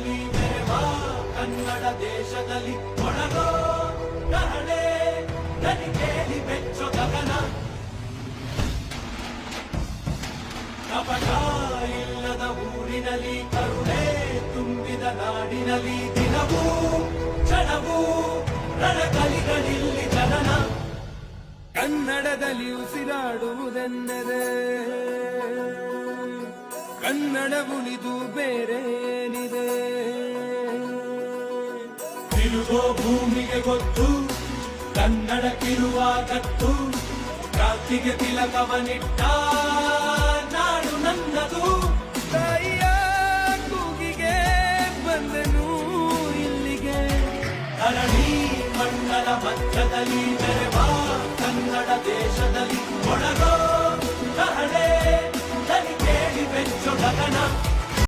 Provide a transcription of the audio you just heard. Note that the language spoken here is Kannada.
ದೇಶದಲ್ಲಿ ಮೆರೆವ ಕನ್ನಡ ದೇಶದಲ್ಲಿ ಒಳಗೋ ಕಹಳೆ ನನಿಗೇಲಿ ಬೆಚ್ಚೋ ಗಗನ ಕಪಟ ಇಲ್ಲದ ಊರಿನಲ್ಲಿ ಕರುಣೆ ತುಂಬಿದ ನಾಡಿನಲ್ಲಿ ದಿನವೂ ಕ್ಷಣವೂ ರಣಕಲಿಗಳಿಲ್ಲಿ ಜನನ ಕನ್ನಡದಲ್ಲಿ ಉಸಿರಾಡುವುದೆಂದರೆ ಕನ್ನಡ ಉಳಿದು ಬೇರೇನಿದೆ. ತಿರುಗೋ ಭೂಮಿಗೆ ಗೊತ್ತು ಕನ್ನಡಕ್ಕಿರುವ ಗತ್ತು, ಕ್ರಾಂತಿಗೆ ತಿಲಕವನಿಟ್ಟ ನಾಡು ನನ್ನದು. ತಾಯಿಯ ಕೂಗಿಗೆ ಬಂದನು ಇಲ್ಲಿಗೆ, ಧರಣಿ ಮಂಡಲ ಮಧ್ಯದಲ್ಲಿ ಮೆರೆವ ಕನ್ನಡ ದೇಶದಲ್ಲಿ ಒಳಗೋ